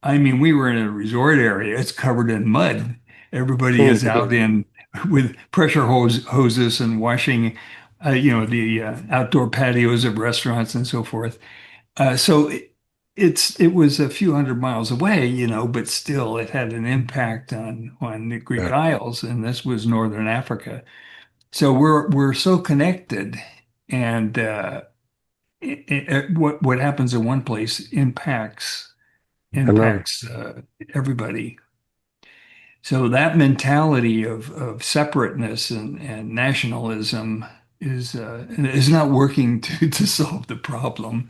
I mean, we were in a resort area. It's covered in mud. Everybody is out in with pressure hoses and washing, the outdoor patios of restaurants and so forth. So it was a few hundred miles away, but still it had an impact on the Greek Yeah. Isles, and this was Northern Africa. So we're so connected, and what happens in one place Another. impacts everybody. So that mentality of separateness and nationalism is not working to solve the problem.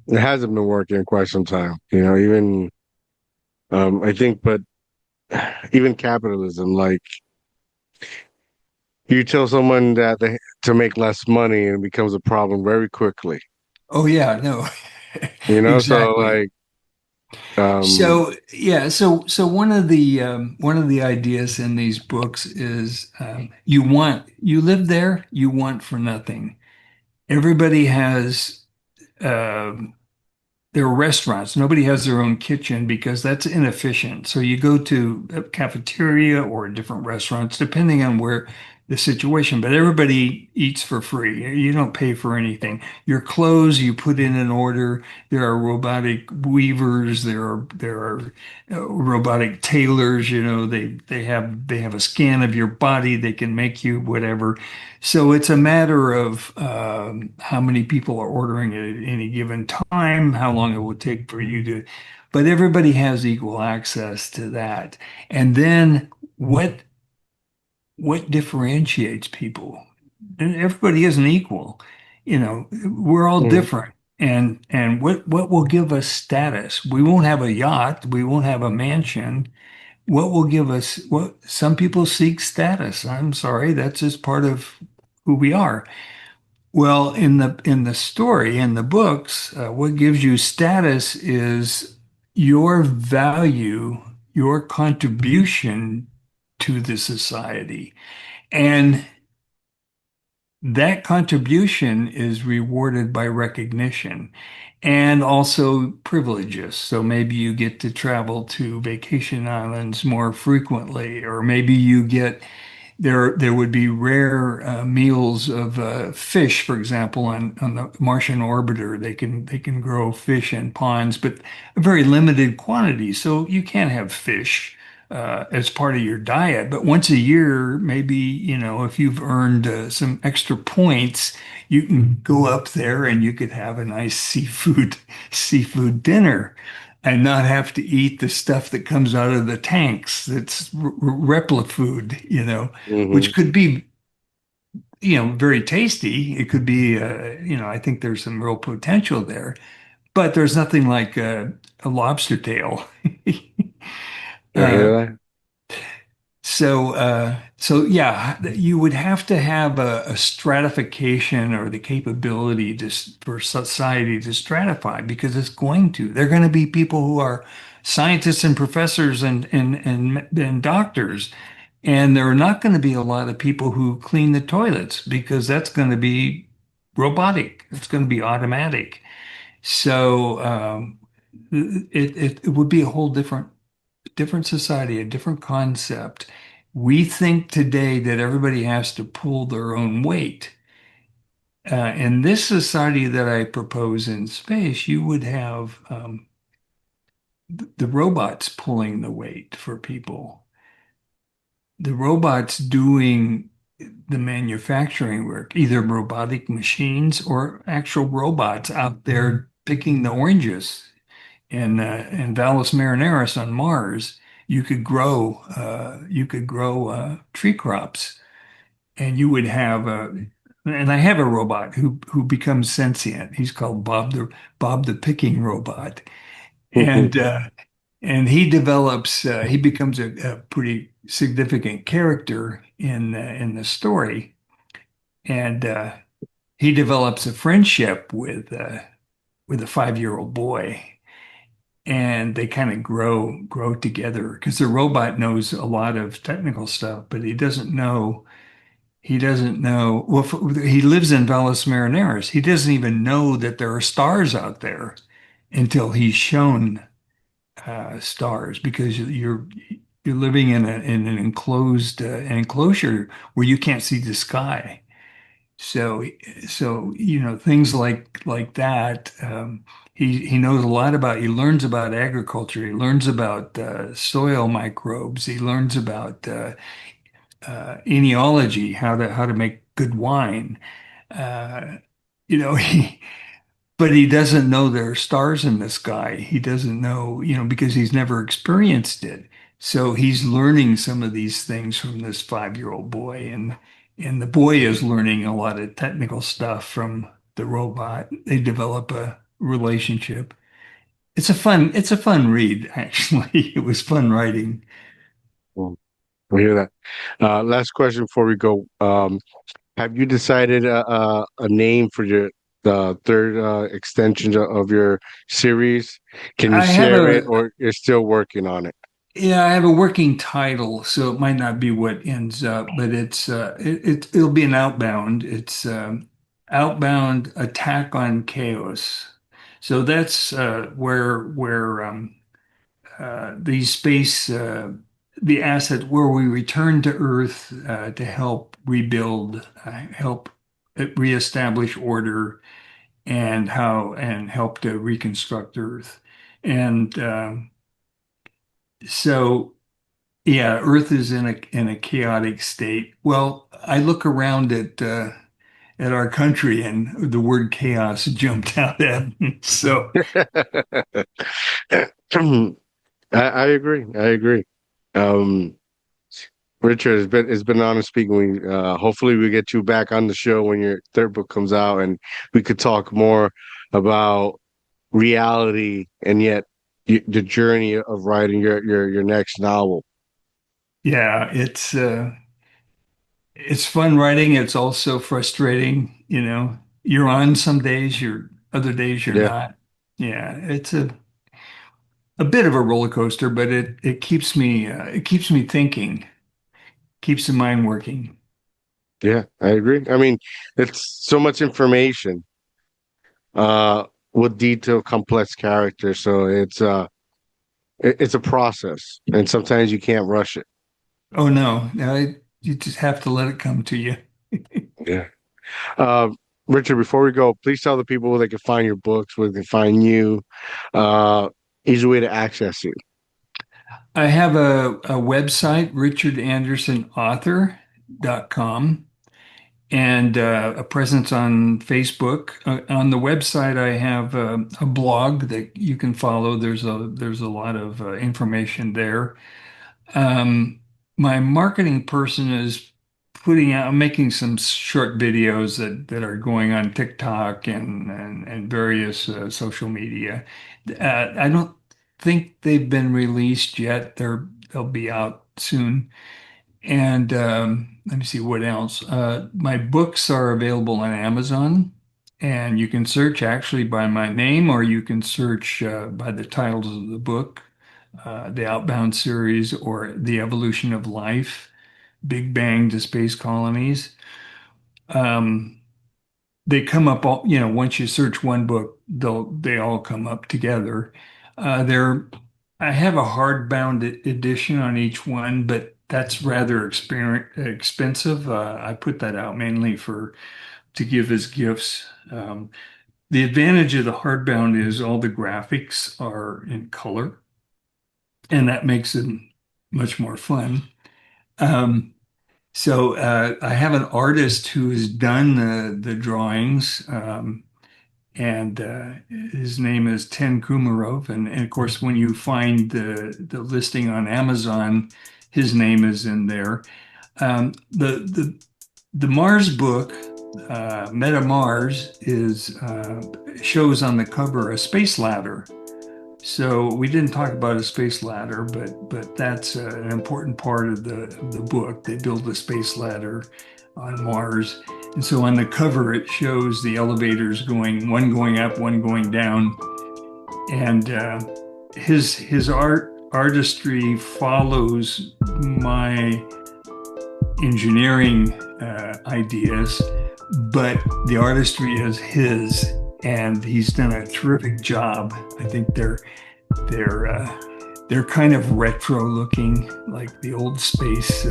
It hasn't been working in quite some time. Even I think, but even capitalism, like you tell someone that they to make less money and it becomes a problem very quickly. Oh yeah, no, So exactly. like um So yeah, so one of the ideas in these books is you live there, you want for nothing. Everybody has um there are restaurants. Nobody has their own kitchen because that's inefficient. So you go to a cafeteria or different restaurants, depending on where the situation, but everybody eats for free. You don't pay for anything. Your clothes, you put in an order. There are robotic weavers. There are robotic tailors. They have a scan of your body. They can make you whatever. So it's a matter of how many people are ordering it at any given time, how long it will take for you to, but everybody has equal access to that. And then what differentiates people? And everybody isn't equal. We're all Mhm. different. And what will give us status? We won't have a yacht, we won't have a mansion. What will give us what some people seek status. I'm sorry, that's just part of who we are. Well, in the story, in the books, what gives you status is your value, your contribution to the society. And that contribution is rewarded by recognition and also privileges. So maybe you get to travel to vacation islands more frequently, or maybe you get there would be rare meals of fish, for example, on the Martian orbiter. They can grow fish in ponds, but a very limited quantity. So you can't have fish as part of your diet. But once a year, maybe, if you've earned some extra points, you can go up there and you could have a nice seafood dinner and not have to eat the stuff that comes out of the tanks that's repli food, which Mhm. could be, very tasty. It could be, I think there's some real potential there, but there's nothing like a lobster tail. I hear Uh, that. so yeah, you would have to have a stratification or the capability for society to stratify because it's going to. They're going to be people who are scientists and professors and doctors, and there are not going to be a lot of people who clean the toilets because that's going to be robotic. It's going to be automatic. So it would be a whole different society, a different concept. We think today that everybody has to pull their own weight. In this society that I propose in space, you would have the robots pulling the weight for people, the robots doing the manufacturing work, either robotic machines or actual robots out there picking the oranges in Valles Marineris on Mars, you could grow tree crops, and you would have and I have a robot who becomes sentient. He's called Bob the picking robot, and he becomes a pretty significant character in the story, and he develops a friendship with a 5-year-old boy, and they kind of grow together because the robot knows a lot of technical stuff, but he doesn't know. Well, he lives in Valles Marineris. He doesn't even know that there are stars out there until he's shown stars because you're living in an enclosed an enclosure where you can't see the sky. So, things like that. He knows a lot about. He learns about agriculture. He learns about soil microbes. He learns about enology, how to make good wine. Uh, he but he doesn't know there are stars in the sky. He doesn't know, because he's never experienced it. So he's learning some of these things from this 5-year-old boy, and the boy is learning a lot of technical stuff from the robot. They develop a relationship. It's a fun read, actually. It was fun writing. Well, I hear that. Last question before we go. Have you decided a name for the third extension of your series? Can you I have share it, a or you're still working on it? Yeah, I have a working title, so it might not be what ends up, but it'll be an outbound. It's Outbound Attack on Chaos. So that's the space, the asset where we return to Earth to help rebuild, help reestablish order, and help to reconstruct Earth. And so, yeah, Earth is in a chaotic state. Well, I look around at our country, and the word chaos jumped out at me. So, I agree. I agree. Um, Richard, it's been an honor speaking with you. Hopefully, we get you back on the show when your third book comes out, and we could talk more about reality and yet the journey of writing your next novel. yeah, it's fun writing. It's also frustrating. You're on some days, you're other days you're Yeah, not. Yeah, it's a bit of a roller coaster, but it keeps me thinking, keeps the mind working. yeah, I agree. I mean, it's so much information, uh, with detailed, complex characters. So it's a process, and sometimes you can't rush it. Oh no, you just have to let it come to you. Yeah. Uh, Richard, before we go, please tell the people where they can find your books, where they can find you, uh, easy way to access you. I have a website, richardandersonauthor.com, and a presence on Facebook. On the website, I have a blog that you can follow. There's a lot of information there. Um, my marketing person is I'm making some short videos that are going on TikTok and various social media. I don't think they've been released yet. They'll be out soon. And let me see what else. My books are available on Amazon, and you can search actually by my name, or you can search by the titles of the book, the Outbound series, or The Evolution of Life, Big Bang to Space Colonies. Um, they come up all, once you search one book, they all come up together. They're I have a hardbound edition on each one, but that's rather expensive. I put that out mainly for to give as gifts. The advantage of the hardbound is all the graphics are in color, and that makes it much more fun. Um, I have an artist who has done the drawings. And his name is Ten Kumarov. And of course, when you find the listing on Amazon, his name is in there. The Mars book, Meta Mars, is shows on the cover a space ladder. So we didn't talk about a space ladder, but that's an important part of the book. They build a space ladder on Mars, and so on the cover it shows the elevators one going up, one going down, and his artistry follows my engineering ideas, but the artistry is his, and he's done a terrific job. I think they're kind of retro looking, like the old space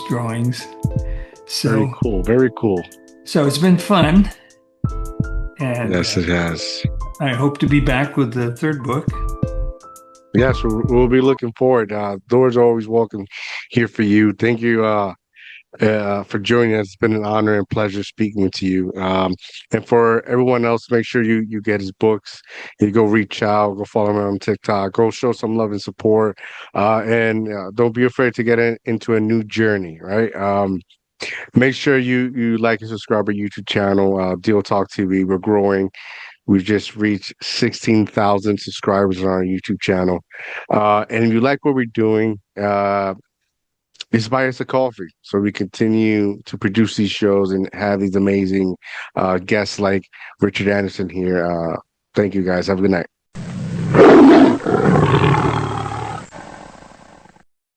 drawings. Very So cool. Very cool. so it's been fun, and Yes, it has. I hope to be back with the third book. Yes, we'll be looking forward. Doors are always welcome here for you. Thank you for joining us. It's been an honor and pleasure speaking with you. And for everyone else, make sure you get his books. You go reach out, go follow him on TikTok, go show some love and support. And don't be afraid to get into a new journey, right? Make sure you like and subscribe our YouTube channel, DIOTALK TV. We're growing. We've just reached 16,000 subscribers on our YouTube channel. And if you like what we're doing, just buy us a coffee so we continue to produce these shows and have these amazing guests like Richard Anderson here. Thank you guys. Have a good night.